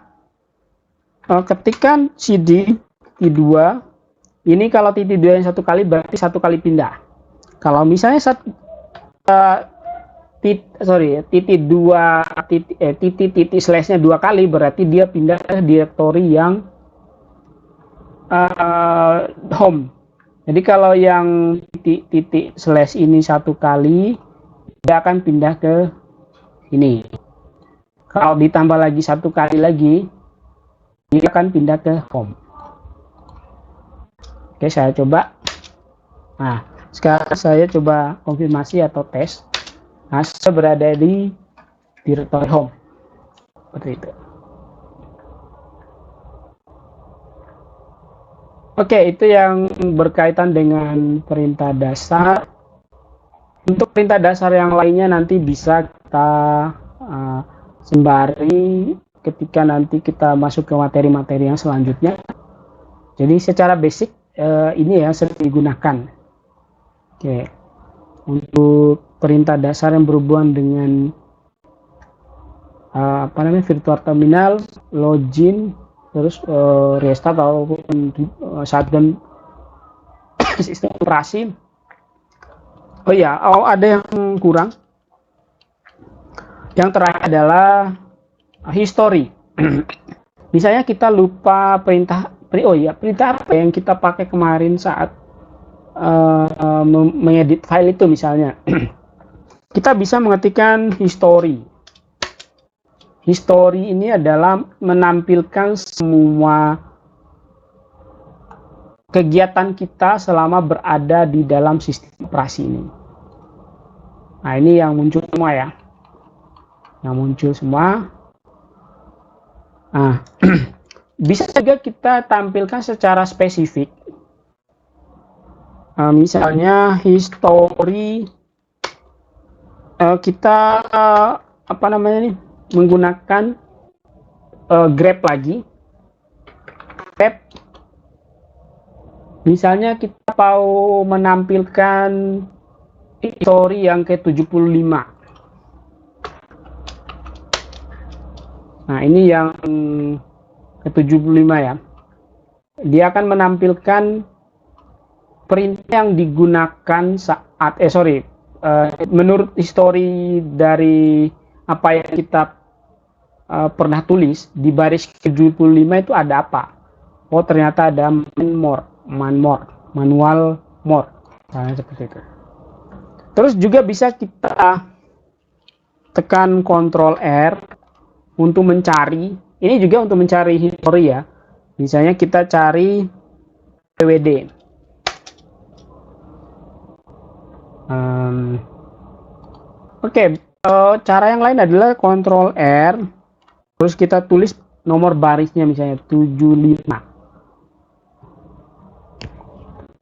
ketikkan cd titik 2. Ini kalau titik 2 yang satu kali berarti satu kali pindah. Kalau misalnya titik slashnya 2 kali berarti dia pindah ke direktori yang home. Jadi kalau yang titik slash ini satu kali, dia akan pindah ke ini. Kalau ditambah lagi satu kali lagi, dia akan pindah ke home. Oke, saya coba. Nah, sekarang saya coba konfirmasi atau tes. Nah, saya berada di direktori home. Seperti itu. Oke, itu yang berkaitan dengan perintah dasar. Untuk perintah dasar yang lainnya nanti bisa kita sembari ketika nanti kita masuk ke materi-materi yang selanjutnya. Jadi secara basic ini ya sering digunakan. Oke, untuk perintah dasar yang berhubungan dengan virtual terminal, login, terus restart ataupun shutdown sistem operasi. Oh ya, ada yang kurang. Yang terakhir adalah history. Misalnya kita lupa perintah apa yang kita pakai kemarin saat mengedit file itu misalnya. Kita bisa mengetikkan history. History ini adalah menampilkan semua kegiatan kita selama berada di dalam sistem operasi ini. Nah, ini yang muncul semua ya. Yang muncul semua. Nah, bisa juga kita tampilkan secara spesifik. Misalnya history kita menggunakan grep lagi. Grep. Misalnya kita mau menampilkan history yang ke-75. Nah, ini yang ke-75 ya. Dia akan menampilkan perintah yang digunakan saat menurut histori dari apa yang kita pernah tulis di baris ke-75 itu ada apa? Oh, ternyata ada manual more. Nah, seperti itu. Terus juga bisa kita tekan Ctrl R untuk mencari. Ini juga untuk mencari histori ya. Misalnya kita cari PWD. Oke, cara yang lain adalah Ctrl R. Terus kita tulis nomor barisnya misalnya 75.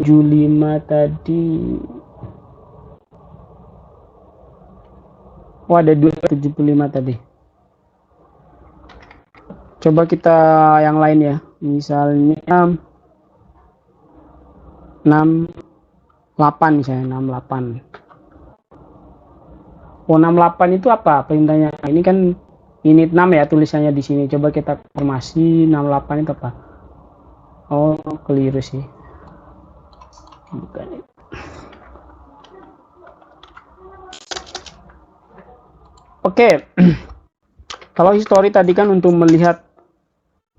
75 tadi. Oh, ada 275 tadi. Coba kita yang lain ya. Misalnya 68 misalnya 68. Oh, 68 itu apa perintahnya? Ini kan init 6 ya tulisannya di sini. Coba kita konfirmasi 68 itu apa? Oh, keliru sih. Bukan itu. Oke. Kalau history tadi kan untuk melihat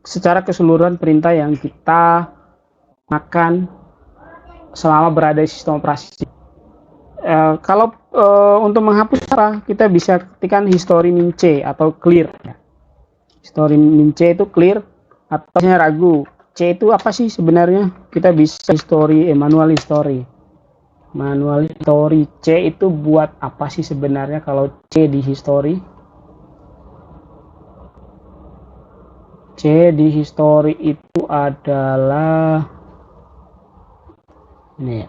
secara keseluruhan perintah yang kita makan selama berada di sistem operasi. Kalau untuk menghapus apa, kita bisa ketikkan history min C atau clear. History min C itu clear atau ragu. C itu apa sih sebenarnya? Kita bisa manual history. Manual history C itu buat apa sih sebenarnya kalau C di history? C di history itu adalah ini ya.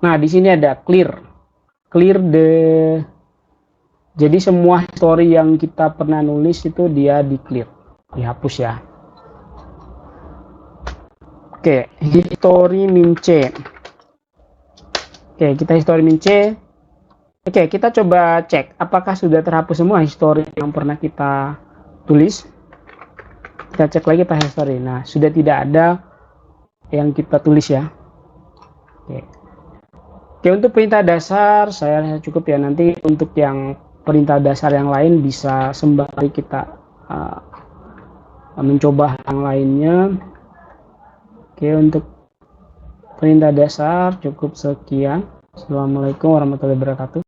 Nah, di sini ada clear jadi semua history yang kita pernah nulis itu dia di clear, dihapus ya. Oke, history min C. Oke, kita history min C. Oke, kita coba cek apakah sudah terhapus semua history yang pernah kita tulis. Kita cek lagi pas history. Nah, sudah tidak ada yang kita tulis ya. Oke, untuk perintah dasar saya cukup ya. Nanti untuk yang perintah dasar yang lain bisa sembari kita mencoba yang lainnya. Oke, untuk perintah dasar cukup sekian. Assalamualaikum warahmatullahi wabarakatuh.